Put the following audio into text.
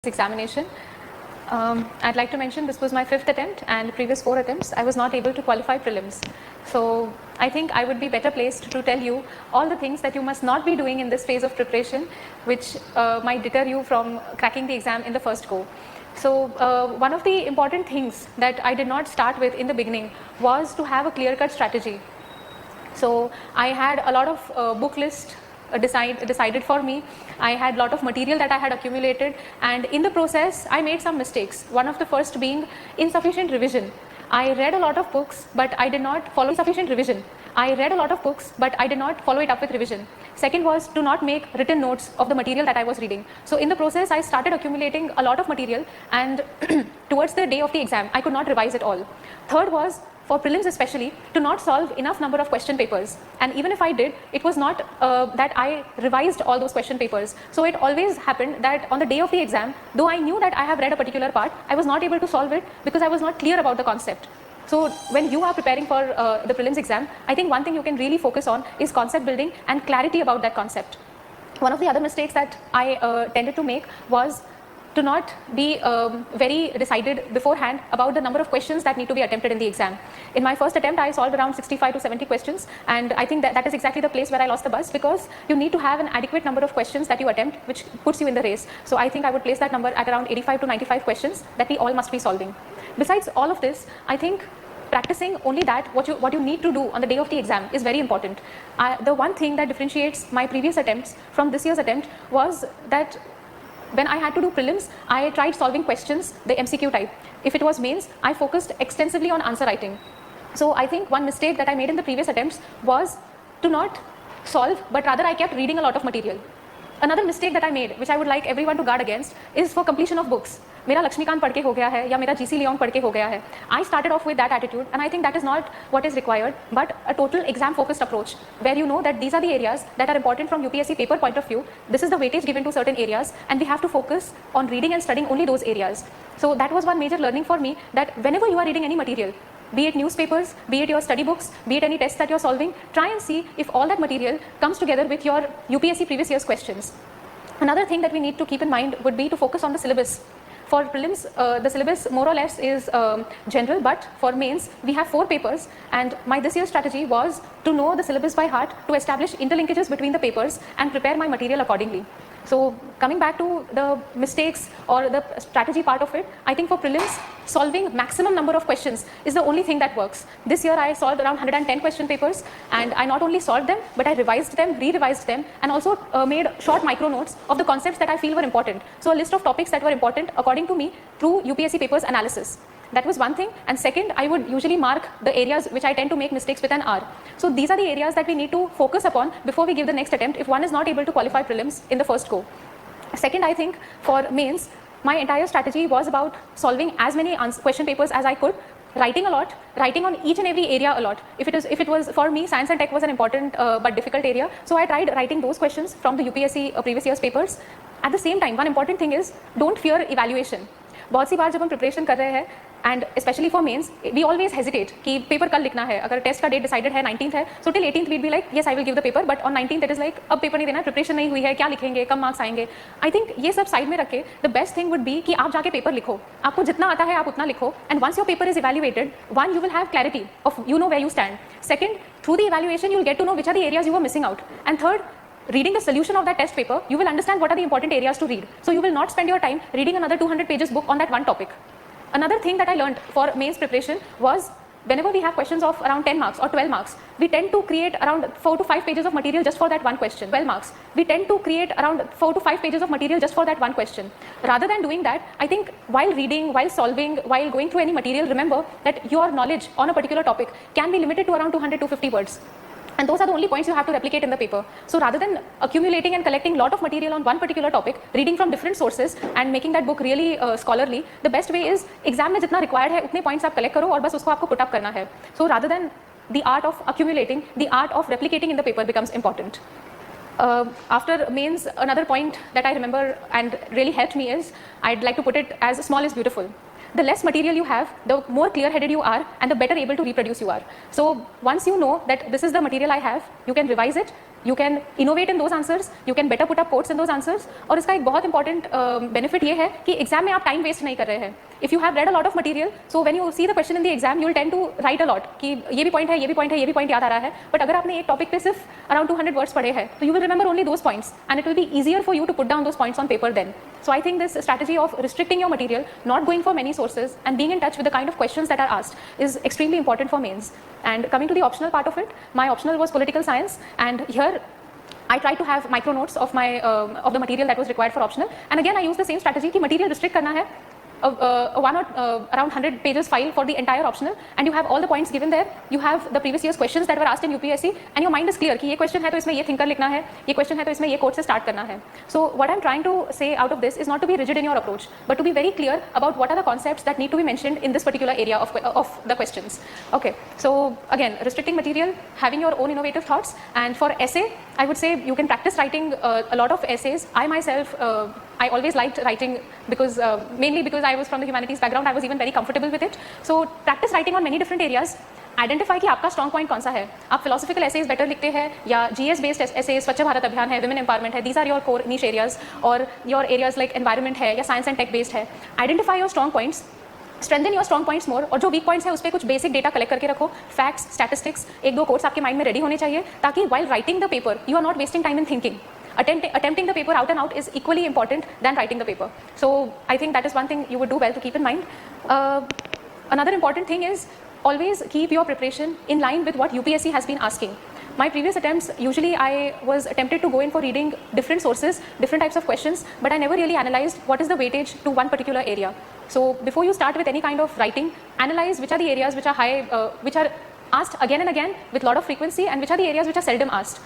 examination. I'd like to mention this was my 5th attempt, and previous 4 attempts I was not able to qualify prelims. So I think I would be better placed to tell you all the things that you must not be doing in this phase of preparation, which might deter you from cracking the exam in the first go. So one of the important things that I did not start with in the beginning was to have a clear-cut strategy. So I had a lot of book list decided for me. I had a lot of material that I had accumulated, and in the process I made some mistakes. One of the first being insufficient revision. I read a lot of books, but I did not follow insufficient revision. I read a lot of books, but I did not follow it up with revision. Second was to not make written notes of the material that I was reading. So in the process, I started accumulating a lot of material, and towards the day of the exam, I could not revise it all. Third was, for prelims especially, to not solve enough number of question papers. And even if I did, it was not that I revised all those question papers. So it always happened that on the day of the exam, though I knew that I have read a particular part, I was not able to solve it because I was not clear about the concept. So when you are preparing for the prelims exam, I think one thing you can really focus on is concept building and clarity about that concept. One of the other mistakes that I tended to make was to not be very decided beforehand about the number of questions that need to be attempted in the exam. In my first attempt, I solved around 65 to 70 questions, and I think that is exactly the place where I lost the bus, because you need to have an adequate number of questions that you attempt, which puts you in the race. So I think I would place that number at around 85 to 95 questions that we all must be solving. Besides all of this, I think practicing only that what you need to do on the day of the exam is very important. The one thing that differentiates my previous attempts from this year's attempt was that when I had to do prelims, I tried solving questions the MCQ type. If it was mains, I focused extensively on answer writing. So I think one mistake that I made in the previous attempts was to not solve, but rather I kept reading a lot of material. Another mistake that I made, which I would like everyone to guard against, is for completion of books. मेरा लक्ष्मीकांत पढ़ के हो गया है या मेरा GC Leong पढ़ के हो गया है. I started off with that attitude, and I think that is not what is required, but a total exam focused approach, where you know that these are the areas that are important from UPSC paper point of view. This is the weightage given to certain areas, and we have to focus on reading and studying only those areas. So that was one major learning for me, that whenever you are reading any material, be it newspapers, be it your study books, be it any tests that you're solving, try and see if all that material comes together with your UPSC previous year's questions. Another thing that we need to keep in mind would be to focus on the syllabus. For prelims, the syllabus more or less is general, but for mains, we have 4 papers, and my this year's strategy was to know the syllabus by heart, to establish interlinkages between the papers and prepare my material accordingly. So coming back to the mistakes or the strategy part of it, I think for prelims, solving maximum number of questions is the only thing that works. This year I solved around 110 question papers, and I not only solved them, but I revised them, re-revised them, and also made short micro notes of the concepts that I feel were important. So a list of topics that were important according to me through UPSC papers analysis. That was one thing. And second, I would usually mark the areas which I tend to make mistakes with an R. So these are the areas that we need to focus upon before we give the next attempt if one is not able to qualify prelims in the first go. Second, I think for mains, my entire strategy was about solving as many question papers as I could, writing a lot, writing on each and every area a lot. If it was for me, science and tech was an important but difficult area, so I tried writing those questions from the UPSC previous year's papers. At the same time, one important thing is don't fear evaluation. बहुत सी बार जब हम preparation कर रहे हैं, and specially for mains, we always hesitate कि paper कल लिखना है. अगर टेस्ट का डेट डिसाइडेड है 19th है, so till 18th weed be like yes I will give the paper, but on 19th it is like अब पेपर नहीं देना, प्रिपरेशन नहीं हुई है, क्या लिखेंगे, कम मार्क्स आएंगे. आई थिंक ये सब साइड में रखे, the best thing would be कि आप जाके पेपर लिखो. आपको जितना आता है आप उतना लिखो, and once your paper is evaluated, one you will have clarity of you know where you stand. Second, through the evaluation you will get to know which are the areas you are missing out. And third, reading the solution of that test paper, you will understand what are the important areas to read. So you will not spend your time reading another 200 pages book on that one topic. Another thing that I learned for mains preparation was whenever we have questions of around 10 marks or 12 marks, we tend to create around 4 to 5 pages of material just for that one question. 12 marks, we tend to create around 4 to 5 pages of material just for that one question. Rather than doing that, I think while reading, while solving, while going through any material, remember that your knowledge on a particular topic can be limited to around 200 to 250 words. And those are the only points you have to replicate in the paper. So rather than accumulating and collecting a lot of material on one particular topic, reading from different sources and making that book really scholarly, the best way is exam में जितना required है उतने points आप collect करो और बस उसको आपको put up करना है. So rather than the art of accumulating, the art of replicating in the paper becomes important. After mains, another point that I remember and really helped me is, I'd like to put it as small is beautiful. the less material you have, the more clear-headed you are, and the better able to reproduce you are. So once you know that this is the material I have, you can revise it, you can innovate in those answers, you can better put up quotes in those answers. और इसका एक बहुत important benefit ये है कि exam में आप time waste नहीं कर रहे हैं. If you have read a lot of material, so when you see the question in the exam, you will tend to write a lot कि ये भी point है, ये भी point है, ये भी point याद आ रहा है. But अगर आपने एक topic पे सिर्फ around 200 words पढ़े हैं, तो you will remember only those points, and it will be easier for you to put down those points on paper then. So I think this strategy of restricting your material, not going for many sources, and being in touch with the kind of questions that are asked is extremely important for mains. And coming to the optional part of it, my optional was political science, and here I tried to have micro notes of my of the material that was required for optional. And again, I used the same strategy कि material restrict करना है. One or around 100 pages file for the entire optional, and you have all the points given there. You have the previous year's questions that were asked in UPSC, and your mind is clear कि ये question है तो इसमें ये thinker लिखना है, ये question है तो इसमें ये quote से start करना है. So what I'm trying to say out of this is not to be rigid in your approach, but to be very clear about what are the concepts that need to be mentioned in this particular area of the questions. Okay, so again, restricting material, having your own innovative thoughts, and for essay, I would say you can practice writing a lot of essays. I myself, I always liked writing because mainly because I was from the humanities background, I was even very comfortable with it. So practice writing on many different areas. Identify कि आपका strong point कौन सा है. आप philosophical essays better लिखते हैं या GS based essays, स्वच्छ भारत अभियान है, विमेन एम्पावरमेंट है, these are your core niche areas, और योर एरियाज लाइक एनवायरमेंट है या साइंस एंड टेक बेस्ड है. Identify your strong points, strengthen your strong points more, और जो वीक पॉइंट्स है उस पर कुछ बेसिक डेटा कलेक्ट करके रखो, फैक्ट्स, स्टैटिस्टिक्स, एक दो कोट्स आपके माइंड में रेडी होने चाहिए ताकि while writing the paper you are not wasting time in thinking. Attempting the paper out and out is equally important than writing the paper. So I think that is one thing you would do well to keep in mind. Another important thing is always keep your preparation in line with what UPSC has been asking. My previous attempts, usually I was tempted to go in for reading different sources, different types of questions, but I never really analyzed what is the weightage to one particular area. So before you start with any kind of writing, analyze which are the areas which are high, which are asked again and again with lot of frequency, and which are the areas which are seldom asked.